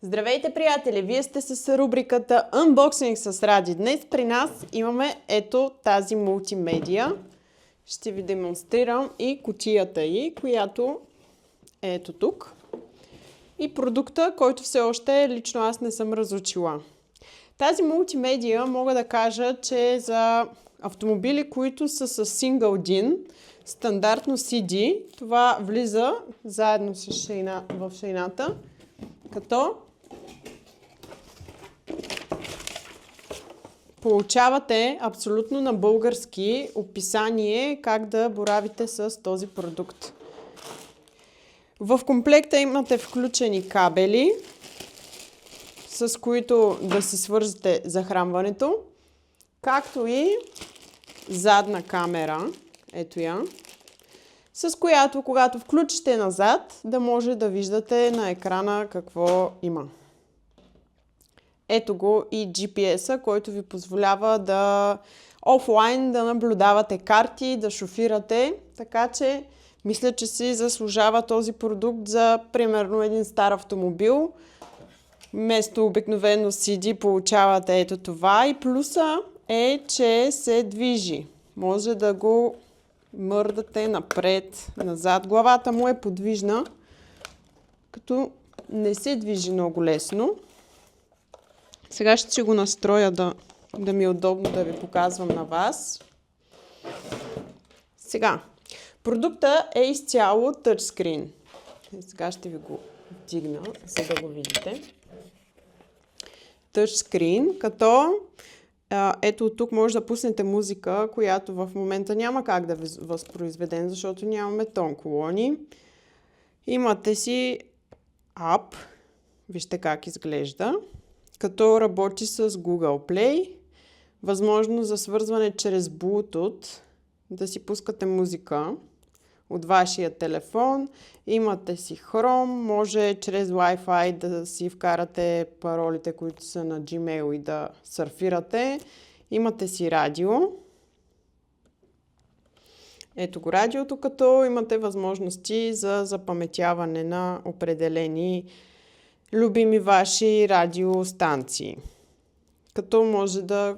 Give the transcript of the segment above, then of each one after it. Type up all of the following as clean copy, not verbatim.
Здравейте, приятели! Вие сте с рубриката Unboxing с Ради. Днес при нас имаме ето тази мултимедия. Ще ви демонстрирам и кутията й, която е ето тук. И продукта, който все още лично аз не съм разучила. Тази мултимедия мога да кажа, че е за автомобили, които са с Single DIN, стандартно CD. Това влиза заедно с в шейната, като получавате абсолютно на български описание как да боравите с този продукт. В комплекта имате включени кабели, с които да се свържете захранването, както и задна камера, ето я, с която, когато включите назад, да може да виждате на екрана какво има. Ето го и GPS-а, който ви позволява да офлайн да наблюдавате карти, да шофирате, така че мисля, че си заслужава този продукт за примерно един стар автомобил. Вместо обикновено CD получавате ето това и плюса е, че се движи. Може да го мърдате напред, назад. Главата му е подвижна, като не се движи много лесно. Сега ще го настроя да ми е удобно да ви показвам на вас. Сега, продукта е изцяло тъчскрин. Сега ще ви го вдигна, за да го видите. Тъчскрин, като ето тук може да пуснете музика, която в момента няма как да възпроизведем, защото нямаме тон колони. Имате си ап, вижте как изглежда, като работи с Google Play, възможност за свързване чрез Bluetooth, да си пускате музика от вашия телефон, имате си Chrome, може чрез Wi-Fi да си вкарате паролите, които са на Gmail и да сърфирате, имате си радио. Ето го радиото, като имате възможности за запаметяване на определени любими ваши радиостанции. Като може да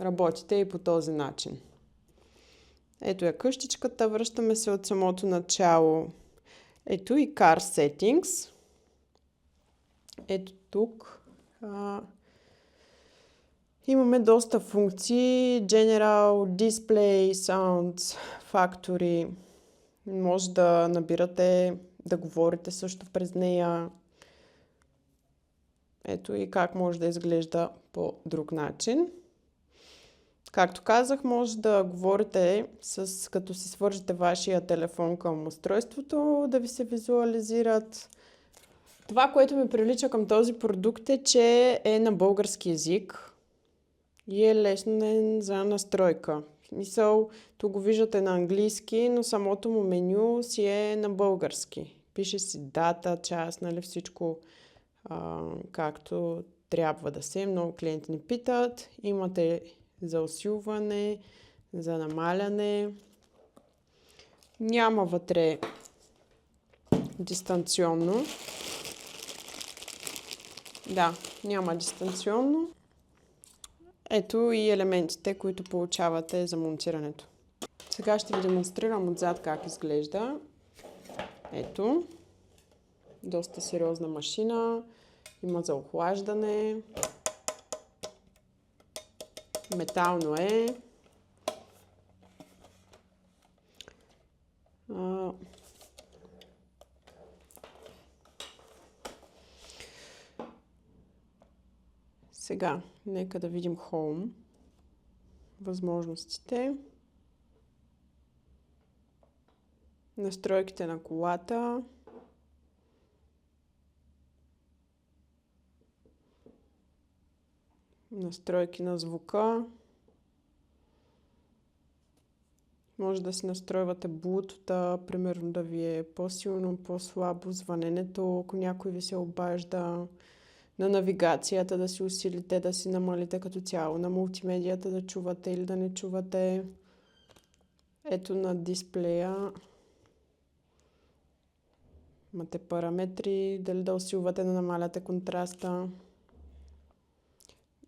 работите и по този начин. Ето е къщичката, връщаме се от самото начало. Ето и Car Settings. Ето тук. Имаме доста функции. General, Display, Sounds, Factory. Може да набирате, да говорите също през нея. Ето и как може да изглежда по друг начин. Както казах, може да говорите като си свържете вашия телефон към устройството, да ви се визуализират. Това, което ми прилича към този продукт е, че е на български език и е леснен за настройка. В смисъл, тук го виждате на английски, но самото му меню си е на български. Пише си дата, час, нали, всичко както трябва да се. Много клиенти ни питат. Имате за усилване, за намаляне. Няма вътре дистанционно. Да, няма дистанционно. Ето и елементите, които получавате за монтирането. Сега ще ви демонстрирам отзад как изглежда. Ето. Доста сериозна машина. Има за охлаждане. Метално е. Сега, нека да видим Home. Възможностите. Настройките на колата. Настройки на звука. Може да си настройвате Bluetooth, примерно да ви е по-силно, по-слабо звъненето, ако някой ви се обажда. На навигацията да си усилите, да си намалите като цяло. На мултимедията да чувате или да не чувате. Ето на дисплея. Имате параметри, дали да усилвате, да намаляте контраста.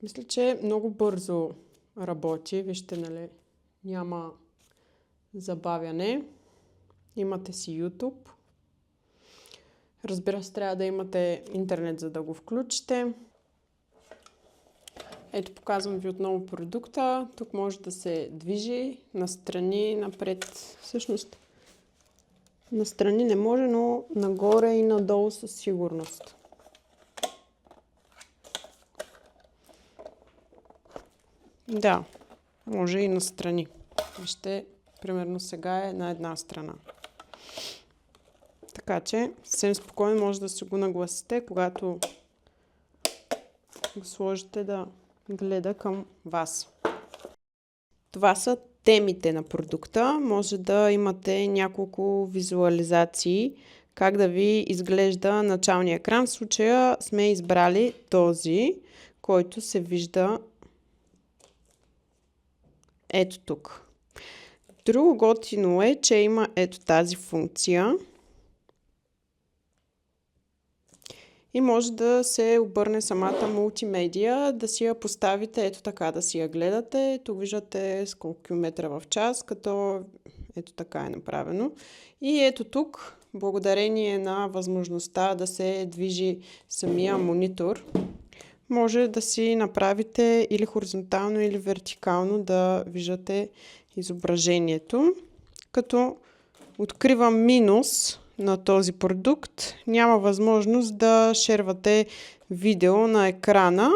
Мисля, че много бързо работи. Вижте, нали, няма забавяне. Имате си YouTube. Разбира се, трябва да имате интернет, за да го включите. Ето, показвам ви отново продукта. Тук може да се движи настрани, напред. Всъщност, настрани не може, но нагоре и надолу със сигурност. Да, може и настрани. Вижте, примерно сега е на една страна. Така че, съвсем спокойно може да си го нагласите, когато го сложите да гледа към вас. Това са темите на продукта. Може да имате няколко визуализации, как да ви изглежда началния екран. В случая сме избрали този, който се вижда ето тук. Друго готино е, че има ето тази функция. И може да се обърне самата мултимедия, да си я поставите ето така, да си я гледате. Тук виждате с колко километра в час, като ето така е направено. И ето тук, благодарение на възможността да се движи самия монитор, може да си направите или хоризонтално, или вертикално да виждате изображението. Като откривам минус на този продукт, няма възможност да шервате видео на екрана,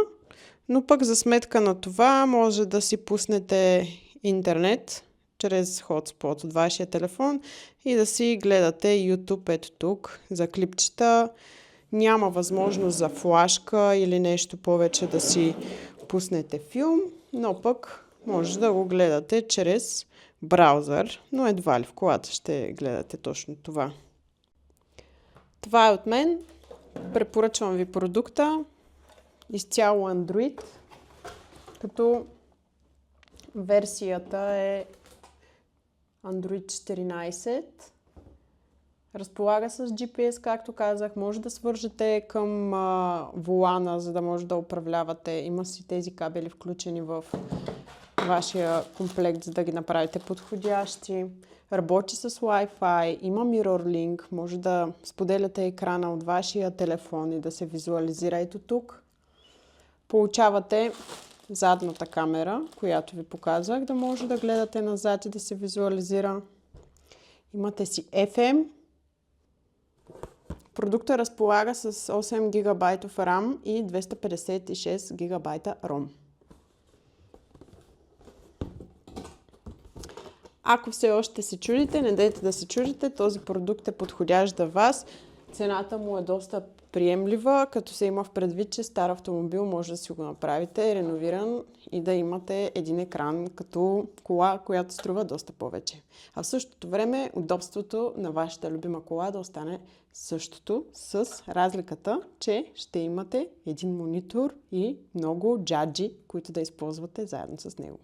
но пък за сметка на това може да си пуснете интернет чрез хотспот от вашия телефон и да си гледате YouTube ето тук за клипчета. Няма възможност за флашка или нещо повече да си пуснете филм, но пък може да го гледате чрез браузър, но едва ли в колата ще гледате точно това. Това е от мен. Препоръчвам ви продукта. Изцяло Android, като версията е Android 14. Разполага с GPS, както казах. Може да свържете към волана, за да може да управлявате. Има си тези кабели включени в вашия комплект, за да ги направите подходящи. Работи с Wi-Fi, има MirrorLink, може да споделяте екрана от вашия телефон и да се визуализира ето тук. Получавате задната камера, която ви показах, да може да гледате назад и да се визуализира. Имате си FM. Продуктът разполага с 8 ГБ RAM и 256 ГБ ROM. Ако все още се чудите, не дейте да се чудите, този продукт е подходящ за вас. Цената му е доста приемлива, като се има в предвид, че стар автомобил може да си го направите реновиран и да имате един екран като кола, която струва доста повече. А в същото време удобството на вашата любима кола да остане същото, с разликата, че ще имате един монитор и много джаджи, които да използвате заедно с него.